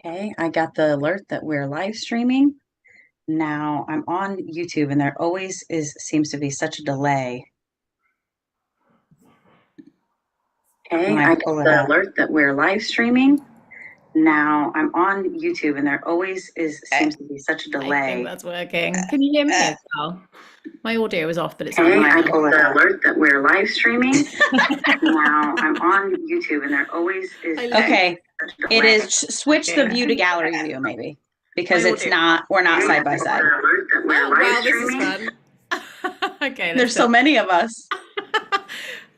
Okay, I got the alert that we're live streaming. Now I'm on YouTube and there always seems to be such a delay Okay, when I I got pull it the up. alert that we're live streaming. Now I'm on YouTube and there always seems to be such a I think delay. that's working. Can you hear me as well? My audio is off, but it's Okay, on I mine. got the alert that we're live streaming. Now I'm on YouTube and there always Okay, such a it delay. is switch the view to gallery view maybe because My it's audio. not we're not Okay, side I by got side. the alert that we're Oh live wow, this is streaming. fun. Okay, let's There's do so it. many of us.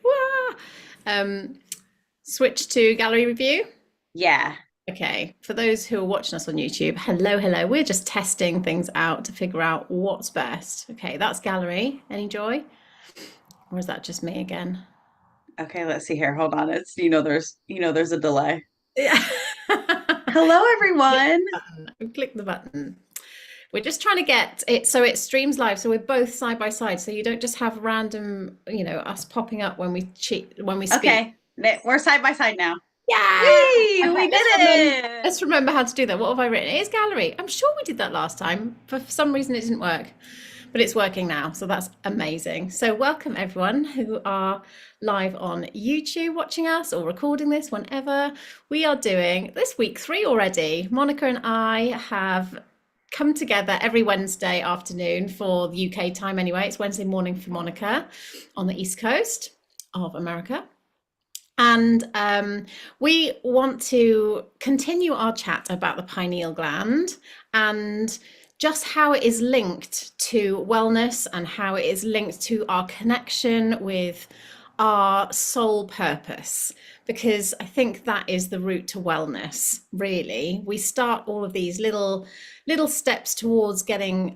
Wah! Um, Switch to gallery review. Yeah. Okay, for those who are watching us on YouTube, hello, hello. We're just testing things out to figure out what's best. Okay, that's gallery. Any joy? Or is that just me again? Okay, let's see here. Hold on. It's there's a delay. Yeah. Hello Click everyone. the button. Click the button. We're just trying to get it so it streams live, so we're both side by side, so you don't just have random, us popping up when we speak. Okay, we're side by side now. Yeah. Whee! Okay, We did it. let's remember how to do that. What have I written? It is gallery. I'm sure we did that last time. For some reason it didn't work, but it's working now, so that's amazing. So welcome everyone who are live on YouTube watching us or recording this whenever. We are doing this week 3 already. Monica and I have come together every Wednesday afternoon for the UK time anyway. It's Wednesday morning for Monica on the East Coast of America. And we want to continue our chat about the pineal gland and just how it is linked to wellness and how it is linked to our connection with our soul purpose. Because I think that is the route to wellness, really. We start all of these little steps towards getting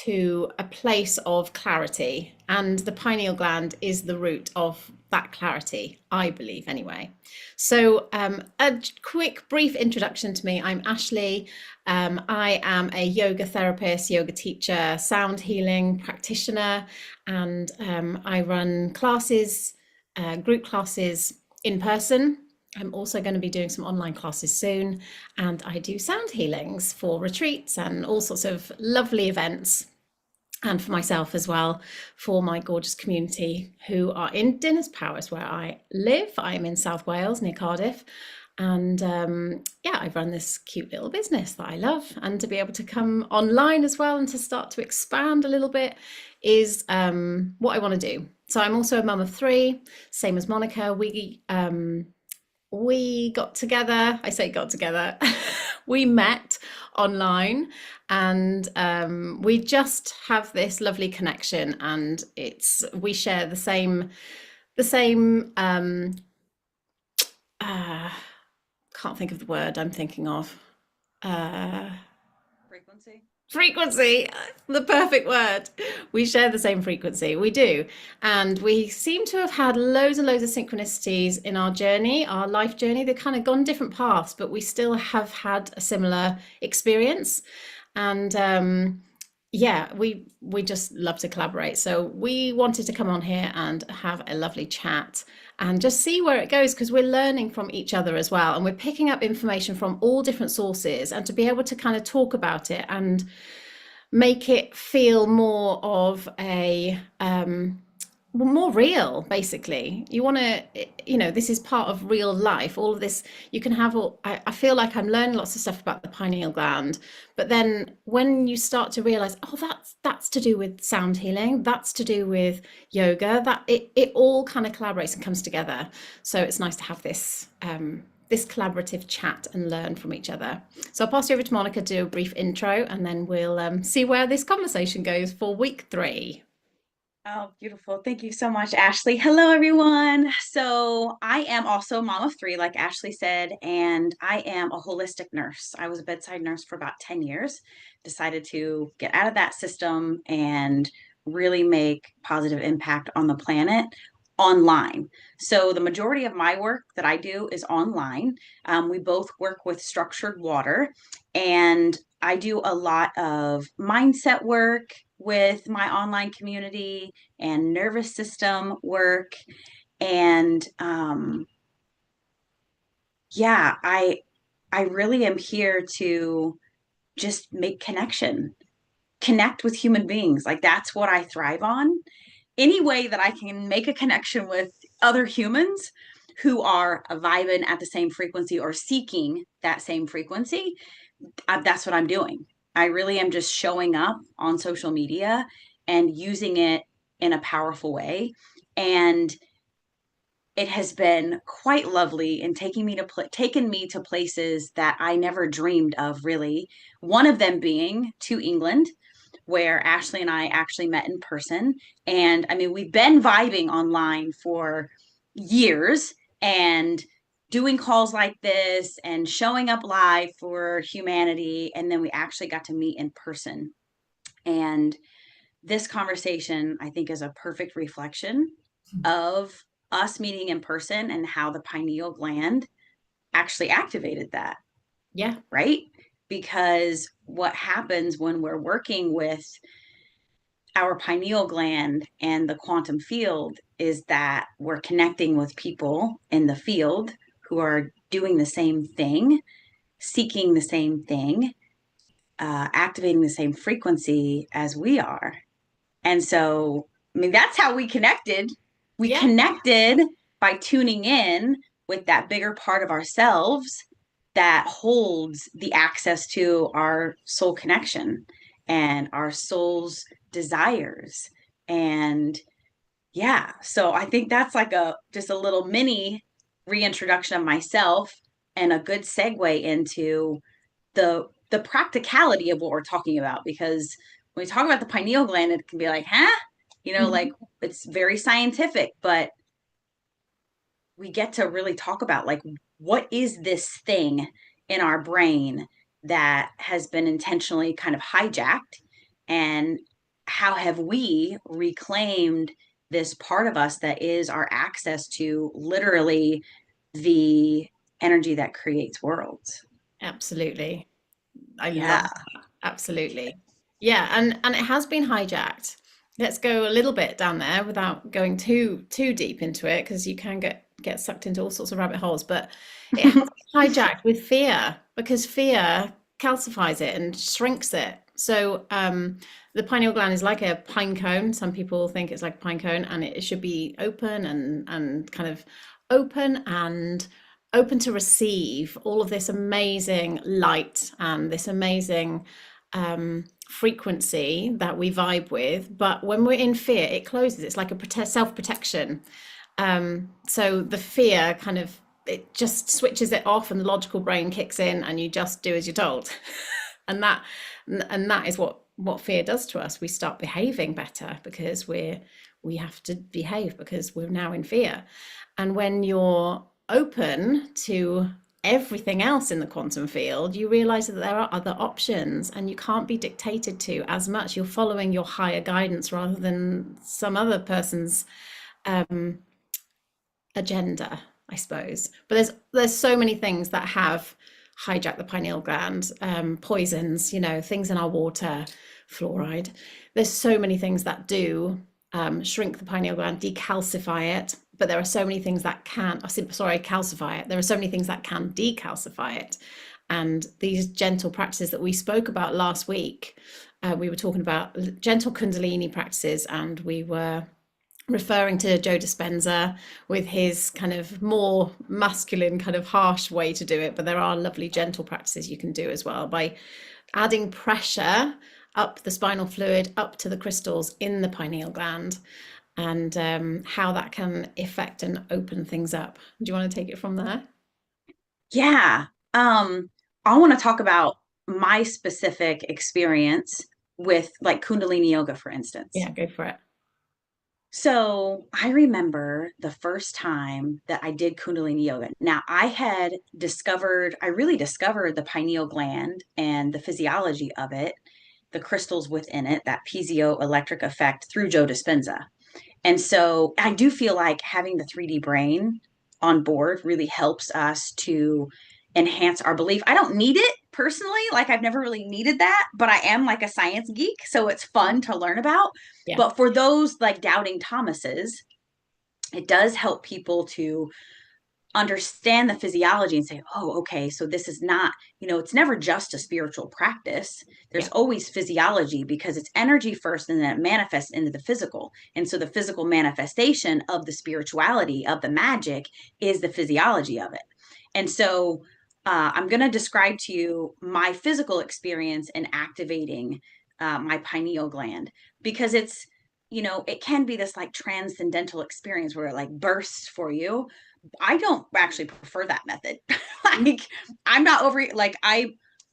to a place of clarity, and the pineal gland is the root of that clarity, I believe, anyway. So, a quick, brief introduction to me. I'm Ashley. I am a yoga therapist, yoga teacher, sound healing practitioner, and I run classes, group classes in person. I'm also going to be doing some online classes soon, and I do sound healings for retreats and all sorts of lovely events. And for myself as well, for my gorgeous community who are in Dinas Powys, where I live. I'm in South Wales near Cardiff. And yeah, I've run this cute little business that I love. And to be able to come online as well and to start to expand a little bit is what I want to do. So I'm also a mum of 3, same as Monica. We got together. I say got together. We met online, and we just have this lovely connection, and it's we share the same uh can't think of the word I'm thinking of. uh Frequency. Frequency, the perfect word. We share the same frequency. We do. And we seem to have had loads and loads of synchronicities in our journey, our life journey. They've kind of gone different paths, but we still have had a similar experience. And yeah, we just love to collaborate. So we wanted to come on here and have a lovely chat and just see where it goes, because we're learning from each other as well, and we're picking up information from all different sources, and to be able to kind of talk about it and make it feel more of a more real. Basically, you want to, this is part of real life. All of this you can have all, I feel like I'm learning lots of stuff about the pineal gland, but then when you start to realize, oh, that's to do with sound healing, that's to do with yoga, that it all kind of collaborates and comes together. So it's nice to have this collaborative chat and learn from each other. So I'll pass you over to Monica to do a brief intro, and then we'll see where this conversation goes for week 3. Oh, beautiful. Thank you so much, Ashley. Hello, everyone. So I am also a mom of 3, like Ashley said, and I am a holistic nurse. I was a bedside nurse for about 10 years, decided to get out of that system and really make positive impact on the planet online. So the majority of my work that I do is online. We both work with structured water, and I do a lot of mindset work with my online community and nervous system work. And yeah, I really am here to just make connection, connect with human beings. Like that's what I thrive on. Any way that I can make a connection with other humans who are vibing at the same frequency or seeking that same frequency, that's what I'm doing. I really am just showing up on social media and using it in a powerful way. And it has been quite lovely in taking me to places that I never dreamed of, really. One of them being to England, where Ashley and I actually met in person. And I mean, we've been vibing online for years and doing calls like this and showing up live for humanity. And then we actually got to meet in person. And this conversation, I think, is a perfect reflection of us meeting in person and how the pineal gland actually activated that, Yeah. right? Because what happens when we're working with our pineal gland and the quantum field is that we're connecting with people in the field who are doing the same thing, seeking the same thing, activating the same frequency as we are. And so, I mean, that's how we connected. We Yeah. connected by tuning in with that bigger part of ourselves that holds the access to our soul connection and our soul's desires. And yeah, so I think that's like a just a little mini reintroduction of myself and a good segue into the practicality of what we're talking about, because when we talk about the pineal gland, it can be like, huh? Like it's very scientific, but we get to really talk about like what is this thing in our brain that has been intentionally kind of hijacked, and how have we reclaimed this part of us that is our access to literally the energy that creates worlds. Absolutely. I love Yeah. that. Absolutely. Yeah, and it has been hijacked. Let's go a little bit down there without going too deep into it, because you can get sucked into all sorts of rabbit holes. But it has been hijacked with fear, because fear calcifies it and shrinks it. So the pineal gland is like a pine cone. Some people think it's like a pine cone, and it should be open and kind of open and open to receive all of this amazing light and this amazing frequency that we vibe with. But when we're in fear, it closes. It's like a self-protection. So the fear kind of, it just switches it off, and the logical brain kicks in, and you just do as you're told. and that and that is what fear does to us. We start behaving better because we have to behave because we're now in fear. And when you're open to everything else in the quantum field, you realize that there are other options, and you can't be dictated to as much. You're following your higher guidance rather than some other person's agenda, I suppose. But there's so many things that have hijacked the pineal gland, poisons, things in our water, fluoride. There's so many things that do shrink the pineal gland, decalcify it. But there are so many things that can, calcify it. There are so many things that can decalcify it. And these gentle practices that we spoke about last week, we were talking about gentle Kundalini practices, and we were referring to Joe Dispenza with his kind of more masculine, kind of harsh way to do it. But there are lovely gentle practices you can do as well by adding pressure up the spinal fluid, up to the crystals in the pineal gland, and how that can affect and open things up. Do you want to take it from there? Yeah. I want to talk about my specific experience with like Kundalini yoga, for instance. Yeah, go for it. So I remember the first time that I did Kundalini yoga. Now, I really discovered the pineal gland and the physiology of it, the crystals within it, that piezoelectric effect through Joe Dispenza. And so I do feel like having the 3D brain on board really helps us to enhance our belief. I don't need it personally. Like I've never really needed that, but I am like a science geek. So it's fun to learn about. Yeah. But for those like doubting Thomases, it does help people to understand the physiology and say, oh, okay, so this is not, it's never just a spiritual practice. There's Yeah. always physiology because it's energy first and then it manifests into the physical. And so the physical manifestation of the spirituality, of the magic, is the physiology of it. And so I'm going to describe to you my physical experience in activating my pineal gland because it can be this like transcendental experience where it like bursts for you. I don't actually prefer that method. Like, I'm not over, like,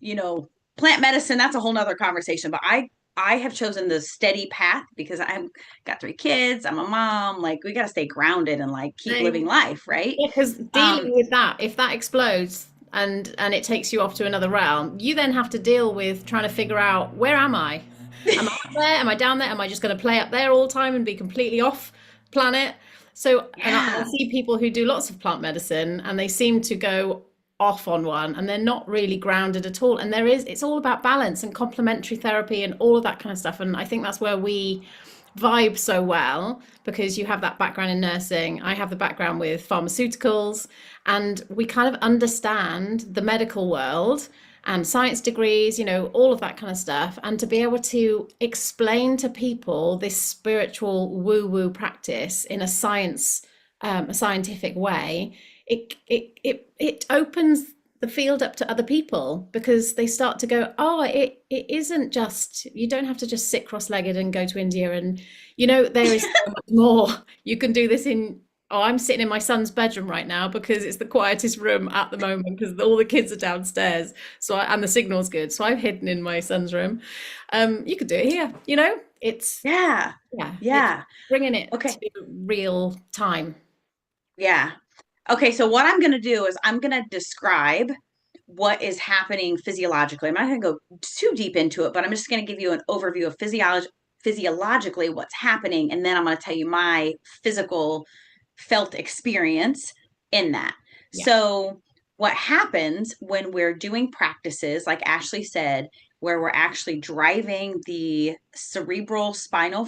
you know, plant medicine, that's a whole nother conversation, but I have chosen the steady path because I've got 3 kids. I'm a mom. Like, we got to stay grounded and like keep living Same. life. Right. Yeah, because dealing Um, with that, if that explodes and it takes you off to another realm, you then have to deal with trying to figure out, where am I? Am I up there? Am I down there? Am I just going to play up there all the time and be completely off planet? So, and I yeah. see people who do lots of plant medicine and they seem to go off on one and they're not really grounded at all. And it's all about balance and complementary therapy and all of that kind of stuff. And I think that's where we vibe so well, because you have that background in nursing. I have the background with pharmaceuticals, and we kind of understand the medical world and science degrees, all of that kind of stuff. And to be able to explain to people this spiritual woo woo practice in a scientific way, it opens the field up to other people, because they start to go, oh, it isn't just, you don't have to just sit cross-legged and go to India, and there is so much more. You can do this in, oh, I'm sitting in my son's bedroom right now because it's the quietest room at the moment because all the kids are downstairs, and the signal's good, so I'm hidden in my son's room. You could do it here. It's, Yeah. yeah, it's Yeah. bringing it Okay. to real time. Yeah. Okay, so what I'm going to do is I'm going to describe what is happening physiologically. I'm not going to go too deep into it, but I'm just going to give you an overview of physiologically what's happening, and then I'm going to tell you my physical felt experience in that. Yeah. So, what happens when we're doing practices, like Ashley said, where we're actually driving the cerebrospinal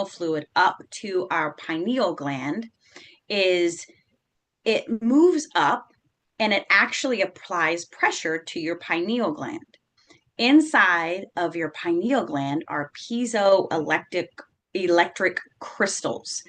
fluid up to our pineal gland, is it moves up and it actually applies pressure to your pineal gland. Inside of your pineal gland are electric crystals.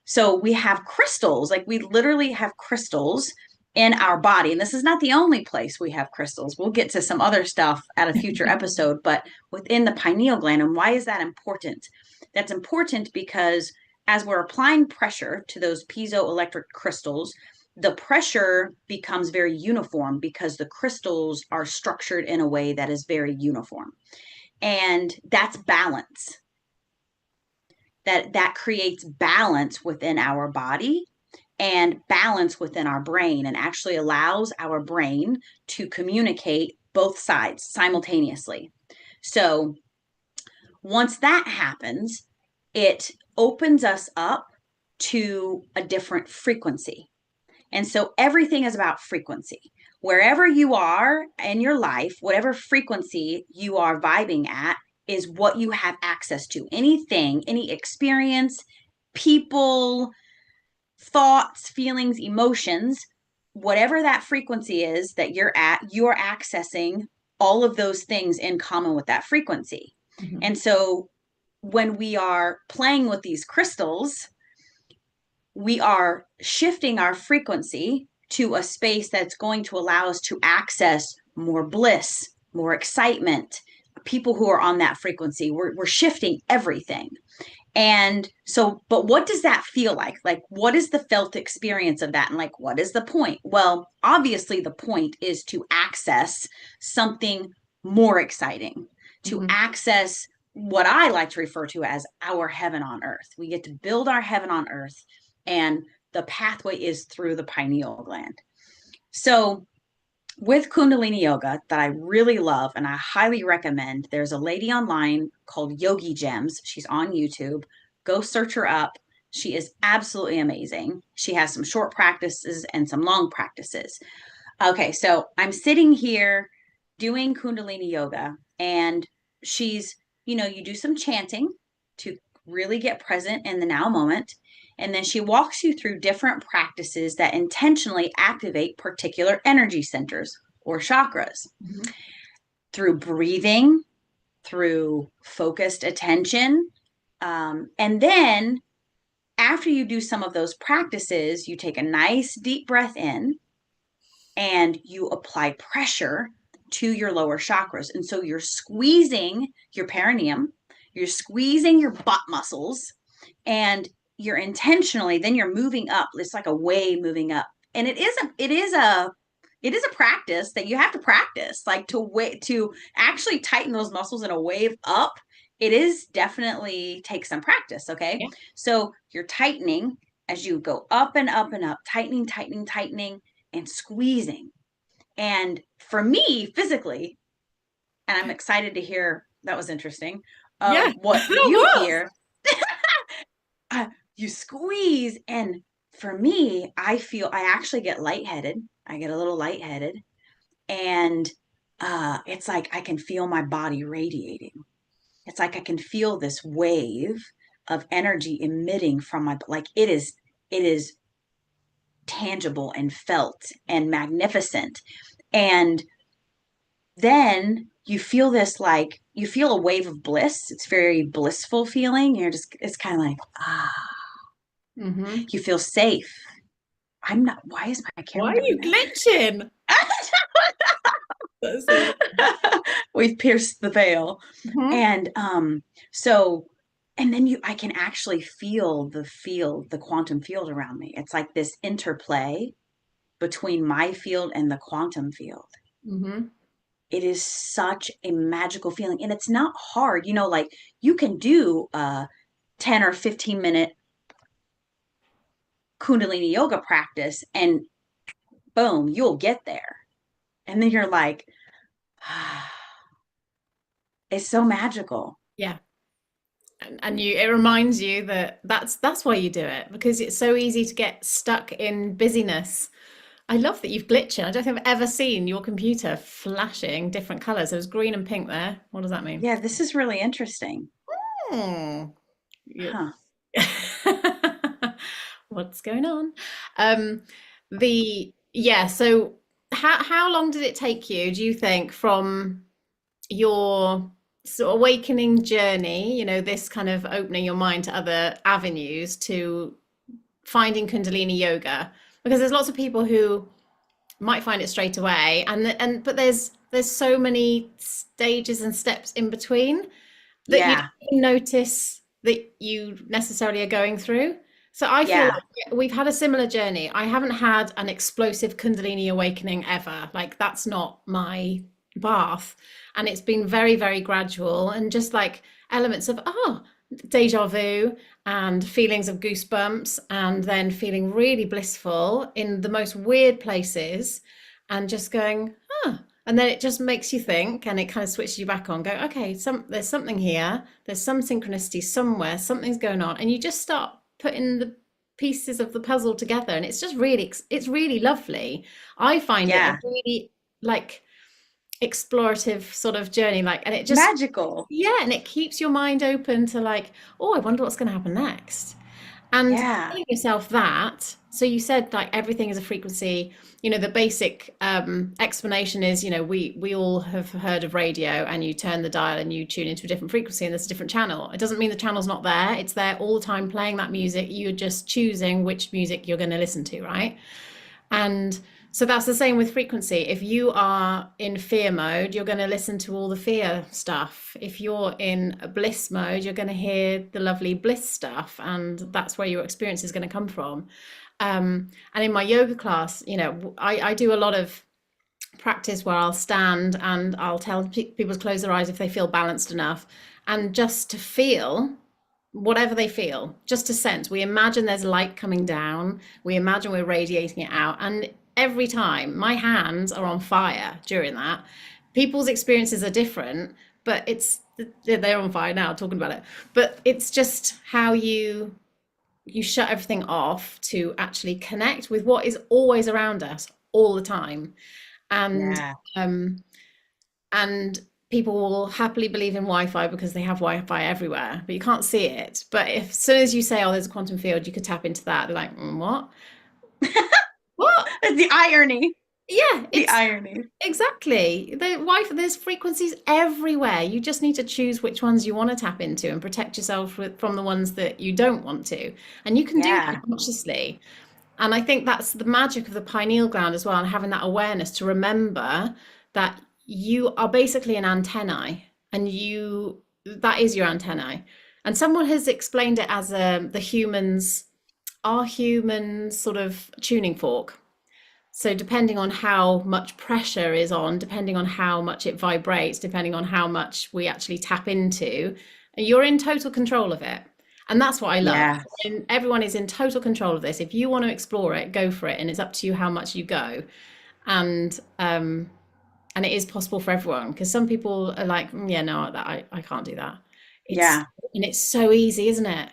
So we have crystals, like we literally have crystals in our body. And this is not the only place we have crystals. We'll get to some other stuff at a future episode, but within the pineal gland. And why is that important? That's important because as we're applying pressure to those piezoelectric crystals, the pressure becomes very uniform because the crystals are structured in a way that is very uniform. And that's balance. That creates balance within our body and balance within our brain, and actually allows our brain to communicate both sides simultaneously. So once that happens, it opens us up to a different frequency. And so everything is about frequency. Wherever you are in your life, whatever frequency you are vibing at is what you have access to. Anything, any experience, people, thoughts, feelings, emotions, whatever that frequency is that you're at, you're accessing all of those things in common with that frequency. Mhm. And so when we are playing with these crystals, we are shifting our frequency to a space that's going to allow us to access more bliss, more excitement, people who are on that frequency. We're shifting everything. And so, but what does that feel like? Like, what is the felt experience of that? And like, what is the point? Well, obviously, the point is to access something more exciting, to Mhm. access what I like to refer to as our heaven on earth. We get to build our heaven on earth, and the pathway is through the pineal gland. So, with Kundalini Yoga that I really love and I highly recommend, there's a lady online called Yogi Gems. She's on YouTube. Go search her up. She is absolutely amazing. She has some short practices and some long practices. Okay, so I'm sitting here doing Kundalini Yoga, and she's, you do some chanting to really get present in the now moment. And then she walks you through different practices that intentionally activate particular energy centers or chakras Mhm. through breathing, through focused attention. And then after you do some of those practices, you take a nice deep breath in and you apply pressure to your lower chakras. And so you're squeezing your perineum, you're squeezing your butt muscles, and you're intentionally, then you're moving up. It's like a wave moving up. And it is a practice that you have to practice, like to actually tighten those muscles in a wave up. It is definitely takes some practice. Okay. Yeah. So you're tightening as you go up and up and up, tightening, tightening, tightening, and squeezing. And for me, physically, and I'm excited to hear that was interesting, Yeah. what It you was. hear, uh, you squeeze. And for me, I actually get lightheaded. I get a little lightheaded. And it's like I can feel my body radiating. It's like I can feel this wave of energy emitting from like it is tangible and felt and magnificent. And then you feel this, like you feel a wave of bliss. It's very blissful feeling. It's kind of like, Hmm. you feel safe. I'm not, why is my Why camera are doing you glitching? That's so that? We've pierced the veil. Mhm. And so, and then I can actually feel the quantum field around me. It's like this interplay between my field and the quantum field. Mhm. It is such a magical feeling, and it's not hard. Like you can do a 10 or 15-minute Kundalini yoga practice, and boom, you'll get there. And then you're like, it's so magical. Yeah. And you, it reminds you that that's why you do it, because it's so easy to get stuck in busyness. I love that you've glitching. I don't think I've ever seen your computer flashing different colors. There was green and pink there. What does that mean? Yeah, this is really interesting. Hmm. Yeah. Huh. What's going on? Um, so how long did it take you, do you think, from your sort of awakening journey, this kind of opening your mind to other avenues, to finding Kundalini yoga? Because there's lots of people who might find it straight away, but there's so many stages and steps in between that you Yeah. don't even notice that you necessarily are going through. So I feel Yeah. like we've had a similar journey. I haven't had an explosive Kundalini awakening ever. Like that's not my path. And it's been very, very gradual and just like elements of, deja vu and feelings of goosebumps and then feeling really blissful in the most weird places and just going, and then it just makes you think and it kind of switches you back on, go, okay, there's something here, there's some synchronicity somewhere, something's going on, and you just start putting the pieces of the puzzle together, and it's really lovely. I find it a Yeah. really like explorative sort of journey, like, and it just, Magical. yeah, and it keeps your mind open to like, oh, I wonder what's going to happen next. And Yeah. telling yourself that, so you said like everything is a frequency. The basic explanation is, we all have heard of radio, and you turn the dial and you tune into a different frequency, and there's a different channel. It doesn't mean the channel's not there. It's there all the time playing that music. You're just choosing which music you're going to listen to, right? And so that's the same with frequency. If you are in fear mode, you're going to listen to all the fear stuff. If you're in a bliss mode, you're going to hear the lovely bliss stuff. And that's where your experience is going to come from. And in my yoga class, I do a lot of practice where I'll stand and I'll tell people to close their eyes if they feel balanced enough. And just to feel whatever they feel, just to sense. We imagine there's light coming down, we imagine we're radiating it out. And every time my hands are on fire during that. People's experiences are different, but they're on fire now talking about it. But it's just how you shut everything off to actually connect with what is always around us all the time. And Yeah. um and people will happily believe in Wi-Fi because they have Wi-Fi everywhere, but you can't see it. But if as soon as you say, "Oh, there's a quantum field, you could tap into that," they're like, "What? What?" The irony. Yeah, The it's irony. exactly the Wi-Fi. There's frequencies everywhere. You just need to choose which ones you want to tap into and protect yourself from the ones that you don't want to. And you can do that Yeah. consciously. And I think that's the magic of the pineal gland as well, and having that awareness to remember that you are basically an antennae, and you that is your antennae. And someone has explained it as the humans, our humans sort of tuning fork. So depending on how much pressure is on, depending on how much it vibrates, depending on how much we actually tap into, you're in total control of it. And that's what I love. Yeah. And everyone is in total control of this. If you want to explore it, go for it. And it's up to you how much you go. And and it is possible for everyone, because some people are like, "Mm, yeah, no, I can't do that." It's Yeah. and it's so easy, isn't it? Like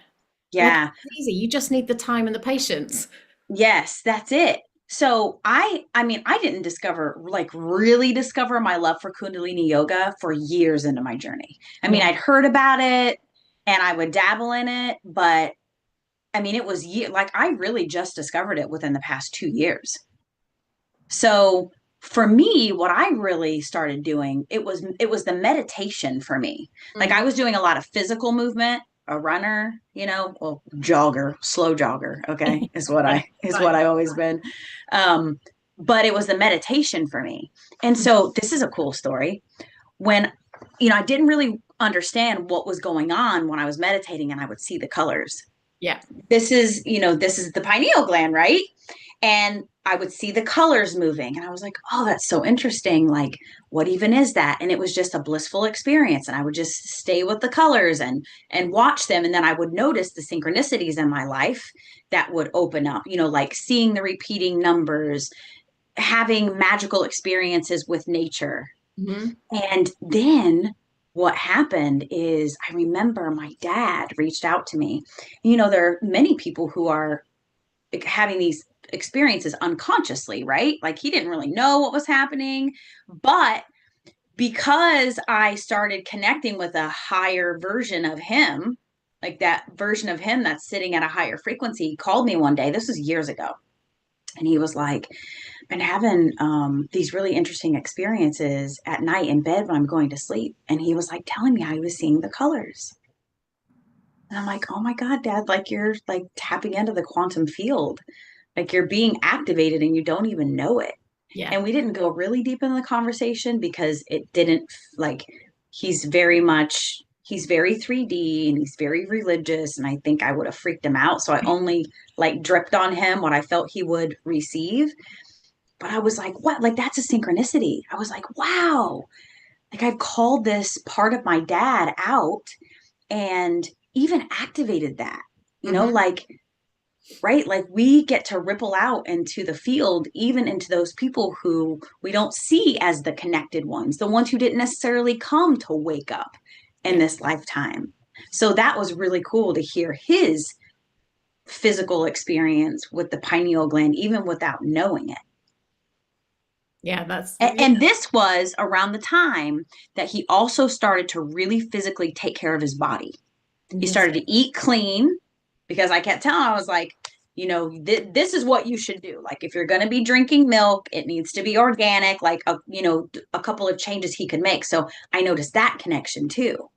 Yeah. it's easy. You just need the time and the patience. Yes, that's it. So I mean, I didn't discover, like really discover my love for Kundalini yoga for years into my journey. I mean, Yeah. I'd heard about it and I would dabble in it, but I mean, it was like I really just discovered it within the past 2 years. So for me, what I really started doing, it was the meditation for me. Like Mm. I was doing a lot of physical movement, a runner, well, jogger, slow jogger, okay, is what Yeah. I is what Fine. I always been. Um, but it was the meditation for me. And so this is a cool story. When I didn't really understand what was going on when I was meditating and I would see the colors. Yeah. This is the pineal gland, right? And I would see the colors moving and I was like, oh, that's so interesting. Like, what even is that? And it was just a blissful experience. And I would just stay with the colors and watch them. And then I would notice the synchronicities in my life that would open up, like seeing the repeating numbers, having magical experiences with nature. Hmm. And then what happened is I remember my dad reached out to me. There are many people who are having these experiences unconsciously, right? Like he didn't really know what was happening. But because I started connecting with a higher version of him, like that version of him that's sitting at a higher frequency, he called me one day. This was years ago. And he was like, been having these really interesting experiences at night in bed when I'm going to sleep. And he was like telling me how he was seeing the colors. And I'm like, oh my God, Dad, like you're like tapping into the quantum field. Like you're being activated and you don't even know it. Yeah. And we didn't go really deep in the conversation because it didn't like he's very 3D and he's very religious and I think I would have freaked him out. So I only like dripped on him what I felt he would receive. But I was like, what? Like that's a synchronicity. I was like, wow. Like I've called this part of my dad out and even activated that. Hmm. Like right? Like we get to ripple out into the field, even into those people who we don't see as the connected ones, the ones who didn't necessarily come to wake up in Yeah. this lifetime. So that was really cool to hear his physical experience with the pineal gland, even without knowing it. Yeah. That's yeah. And this was around the time that he also started to really physically take care of his body. He started Interesting. to eat clean because I kept telling him, I was like, this is what you should do. Like, if you're going to be drinking milk, it needs to be organic, like, a couple of changes he could make. So I noticed that connection too.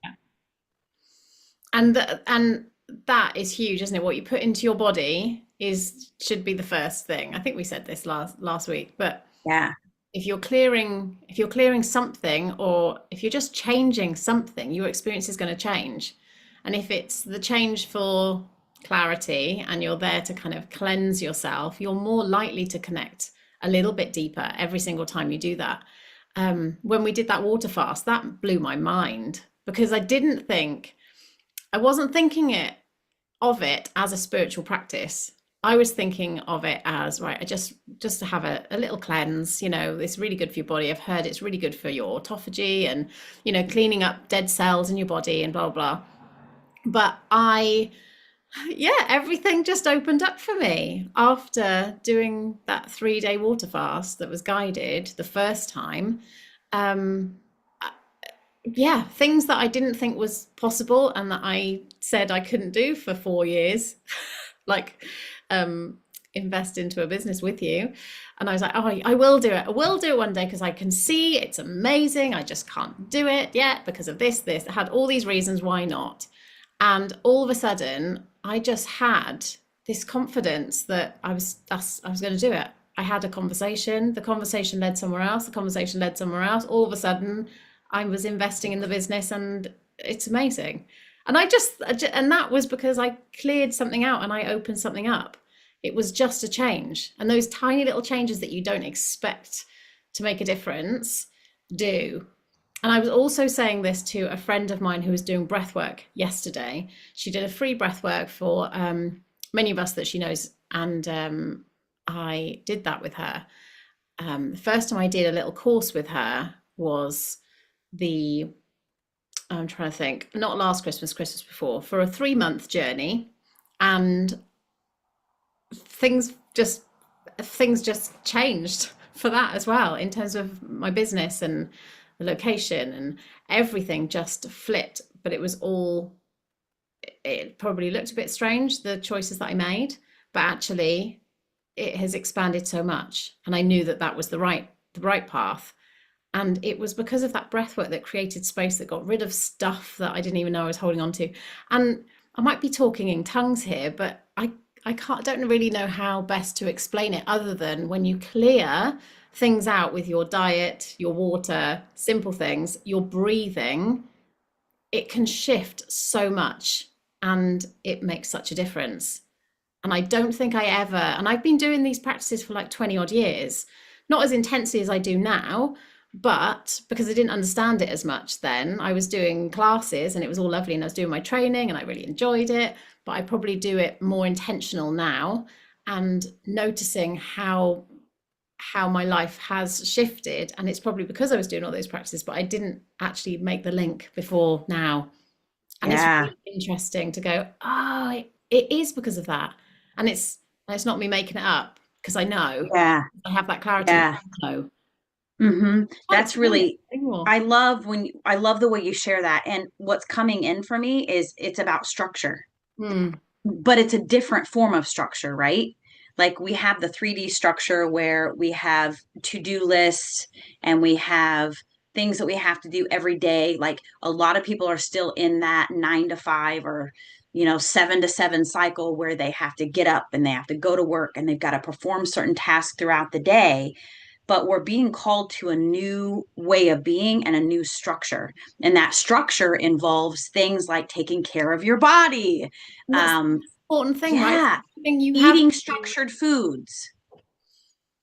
And that is huge, isn't it? What you put into your body is should be the first thing. I think we said this last week, but Yeah. if you're clearing something, or if you're just changing something, your experience is going to change. And if it's the change for clarity and you're there to kind of cleanse yourself, you're more likely to connect a little bit deeper every single time you do that. When we did that water fast, that blew my mind, because I wasn't thinking of it as a spiritual practice. I was thinking of it as, right, I just to have a little cleanse, it's really good for your body. I've heard it's really good for your autophagy and, cleaning up dead cells in your body and blah, blah. But yeah, everything just opened up for me after doing that 3 day water fast that was guided the first time. Um, yeah, things that I didn't think was possible and that I said I couldn't do for 4 years, like um, invest into a business with you. And I was like, oh, I will do it. I will do it one day because I can see it's amazing. I just can't do it yet because of this. I had all these reasons why not. And all of a sudden, I just had this confidence that I was going to do it. I had a conversation. The conversation led somewhere else. The conversation led somewhere else. All of a sudden, I was investing in the business, and it's amazing. And and that was because I cleared something out and I opened something up. It was just a change, and those tiny little changes that you don't expect to make a difference do. And I was also saying this to a friend of mine who was doing breath work yesterday. She did a free breath work for many of us that she knows, and I did that with her. The first time I did a little course with her was the I'm trying to think, not last Christmas, Christmas before, for a 3 month journey, and things just things just changed for that as well in terms of my business and the location, and everything just flipped. But it probably looked a bit strange, the choices that I made, but actually it has expanded so much, and I knew that that was the right path. And it was because of that breath work that created space, that got rid of stuff that I didn't even know I was holding on to. And I might be talking in tongues here, but I don't really know how best to explain it other than when you clear things out with your diet, your water, simple things, your breathing, it can shift so much, and it makes such a difference. And I don't think and I've been doing these practices for like 20 odd years, not as intensely as I do now, but because I didn't understand it as much then. I was doing classes and it was all lovely, and I was doing my training and I really enjoyed it, but I probably do it more intentional now, and noticing how my life has shifted. And it's probably because I was doing all those practices, but I didn't actually make the link before now. And it's Yeah. really interesting to go, oh, it is because of that. And it's not me making it up, because I know, Yeah. I have that clarity. Yeah. I know. I That's explain it really, anymore. I love the way you share that. And what's coming in for me is it's about structure, Hmm. but it's a different form of structure, right? Like we have the 3D structure where we have to-do lists and we have things that we have to do every day. Like a lot of people are still in that 9 to 5 or 7 to 7 cycle where they have to get up and they have to go to work and they've got to perform certain tasks throughout the day, but we're being called to a new way of being and a new structure. And that structure involves things like taking care of your body. And that's the Um, important thing, right? yeah, Thing you have eating to. structured foods,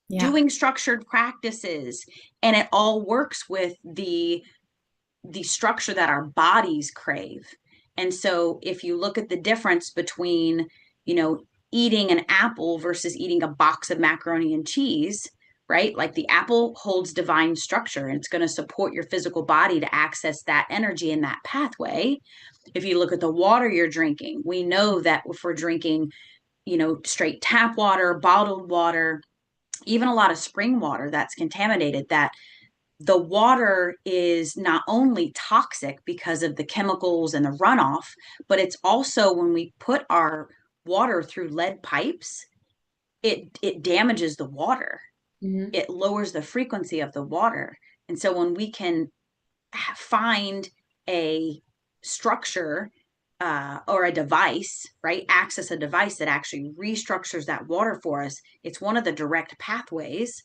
Yeah. doing structured practices, and it all works with the structure that our bodies crave. And so if you look at the difference between, you know, eating an apple versus eating a box of macaroni and cheese, right? Like the apple holds divine structure and it's going to support your physical body to access that energy in that pathway. If you look at the water you're drinking, we know that if we're drinking, straight tap water, bottled water, even a lot of spring water that's contaminated, that the water is not only toxic because of the chemicals and the runoff, but it's also when we put our water through lead pipes, it damages the water. Mhm. It lowers the frequency of the water. And so when we can find a structure or a device, right? Access a device that actually restructures that water for us. It's one of the direct pathways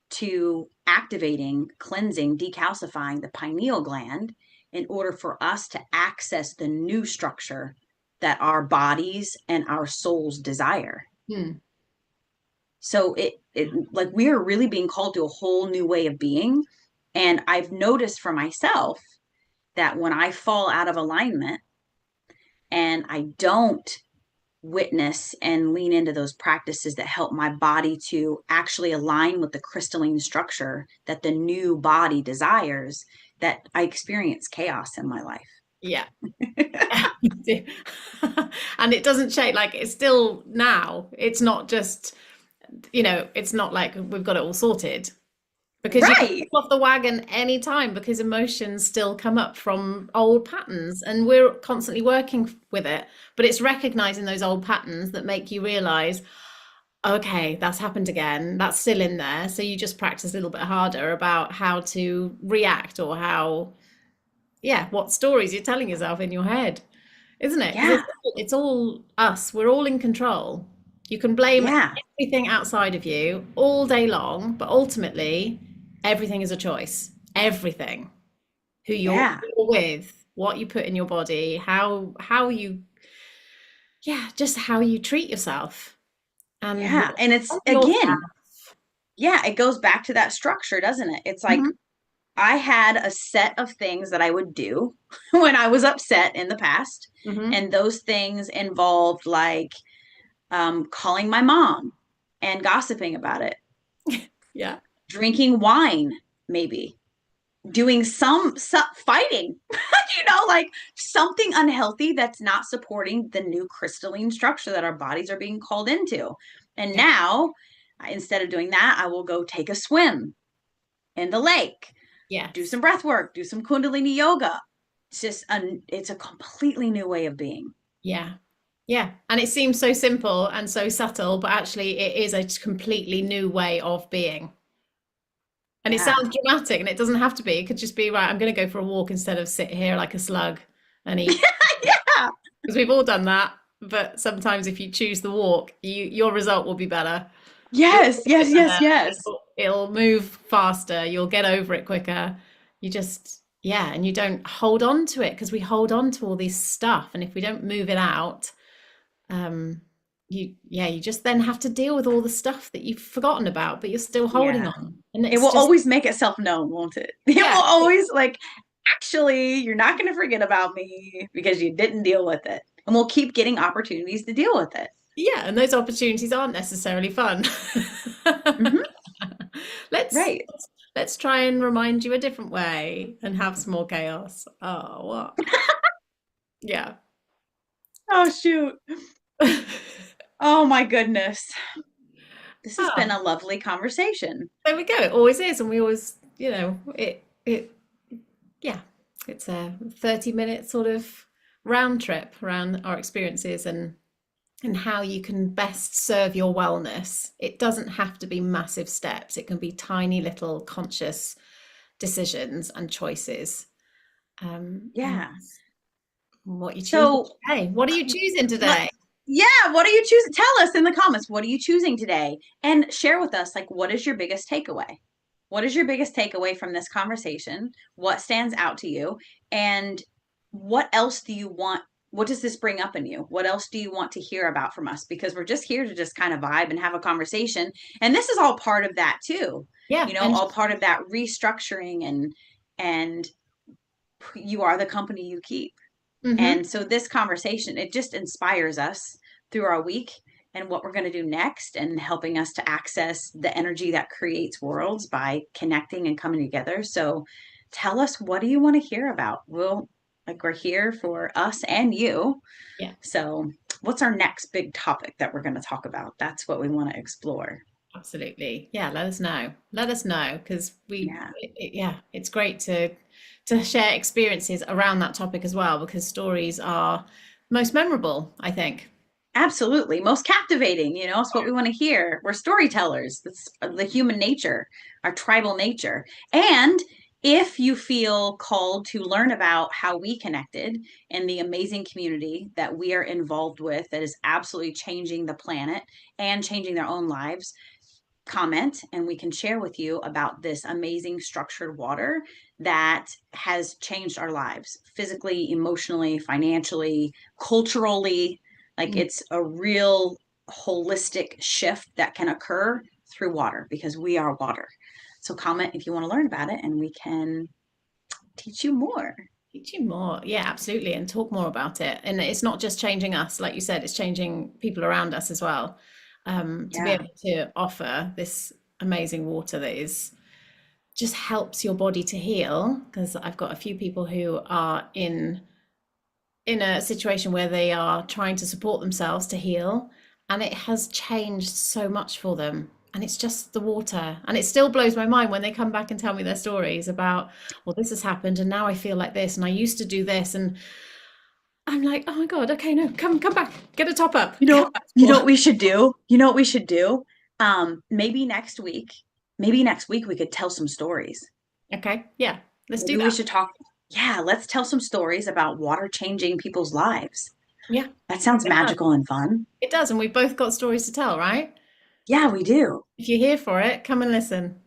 to activating, cleansing, decalcifying the pineal gland in order for us to access the new structure that our bodies and our souls desire. Hmm. So it like we are really being called to a whole new way of being. And I've noticed for myself that when I fall out of alignment and I don't witness and lean into those practices that help my body to actually align with the crystalline structure that the new body desires, that I experience chaos in my life. Yeah. And it doesn't change. Like, it's still now. It's not just, it's not like we've got it all sorted, because you can Right. fall off the wagon anytime because emotions still come up from old patterns and we're constantly working with it. But it's recognizing those old patterns that make you realize, okay, that's happened again. That's still in there. So you just practice a little bit harder about how to react or how, yeah, what stories you're telling yourself in your head, isn't it? Because Yeah. it's all us. We're all in control. You can blame Yeah. everything outside of you all day long, but ultimately, everything is a choice. Everything. Yeah. Who you're with, what you put in your body, how you, yeah, just how you treat yourself and Yeah. And it's what your again, yeah, it goes back to that structure, doesn't it? It's like Mhm, I had a set of things that I would do when I was upset in the past. mhm. And those things involved like calling my mom and gossiping about it, Yeah, drinking wine, maybe doing some fighting, like something unhealthy that's not supporting the new crystalline structure that our bodies are being called into. And yeah, now, instead of doing that, I will go take a swim in the lake, do yes. some breath work, do some Kundalini yoga. It's a completely new way of being. Yeah. Yeah. And it seems so simple and so subtle, but actually it is a completely new way of being. And it Yeah. sounds dramatic and it doesn't have to be. It could just be, right, I'm going to go for a walk instead of sit here like a slug and eat. Yeah. Because we've all done that. But sometimes if you choose the walk, your result will be better. You'll Yes, feel yes, yes, better. yes. It'll move faster. You'll get over it quicker. You just, yeah, and you don't hold on to it because we hold on to all this stuff. And if we don't move it out, um, you just then have to deal with all the stuff that you've forgotten about, but you're still holding Yeah. on. And It it's will just, always make itself known, won't it? It will yeah, always like, actually, you're not going to forget about me because you didn't deal with it. And we'll keep getting opportunities to deal with it. yeah, and those opportunities aren't necessarily fun. Hmm. Let's Right. let's try and remind you a different way and have some more chaos. Oh, what? Yeah. Oh, shoot. Oh, my goodness. This has been Ah, a lovely conversation. there we go. It always is, and we always, it yeah, it's a 30-minute sort of round trip around our experiences and how you can best serve your wellness. It doesn't have to be massive steps. It can be tiny little conscious decisions and choices. And Yeah. what you choose So, today. What are you choosing let, today? yeah, what are you choosing? Tell us in the comments, what are you choosing today? And share with us, like, what is your biggest takeaway? What is your biggest takeaway from this conversation? What stands out to you? And what else do you want? What does this bring up in you? What else do you want to hear about from us? Because we're just here to just kind of vibe and have a conversation. And this is all part of that too. Yeah, and All part of that restructuring and you are the company you keep. mhm, And so this conversation, it just inspires us through our week and what we're going to do next and helping us to access the energy that creates worlds by connecting and coming together. So tell us, what do you want to hear about? We're here for us and you. yeah, So what's our next big topic that we're going to talk about? That's what we want to explore. absolutely. Yeah, let us know. Let us know because Yeah. yeah, it's great to share experiences around that topic as well because stories are most memorable, I think. Absolutely. Most captivating, it's what we want to hear. We're storytellers. That's the human nature, our tribal nature. And if you feel called to learn about how we connected and the amazing community that we are involved with that is absolutely changing the planet and changing their own lives, comment and we can share with you about this amazing structured water that has changed our lives physically, emotionally, financially, culturally. Like Mm, it's a real holistic shift that can occur through water because we are water. So comment if you want to learn about it and we can teach you more. teach you more. Yeah, absolutely. And talk more about it. And it's not just changing us, like you said, it's changing people around us as well. To be Yeah. able to offer this amazing water that is just helps your body to heal. Because I've got a few people who are in a situation where they are trying to support themselves to heal, and it has changed so much for them. and it's just the water. And it still blows my mind when they come back and tell me their stories about, well, this has happened and now I feel like this and I used to do this. And I'm like, oh my God, okay, no, come back, get a top up, come back You to know more. what we should do? You know what we should do? Maybe next week we could tell some stories. Okay, yeah, let's do Maybe we that. should talk. Yeah, let's tell some stories about water changing people's lives. Yeah, That sounds it does. magical and fun. It does. And we've both got stories to tell, right? Yeah, we do. If you're here for it, come and listen.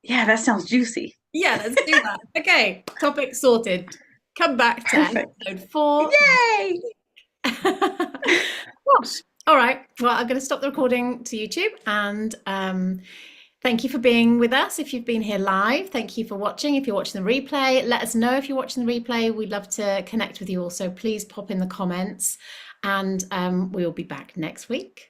Yeah, that sounds juicy. Yeah, let's do that. Okay, topic sorted. Come back to Perfect. episode 4. Yay! Gosh. All right. Well, I'm going to stop the recording to YouTube and thank you for being with us. If you've been here live, thank you for watching. If you're watching the replay, let us know if you're watching the replay. We'd love to connect with you also. Please pop in the comments and we will be back next week.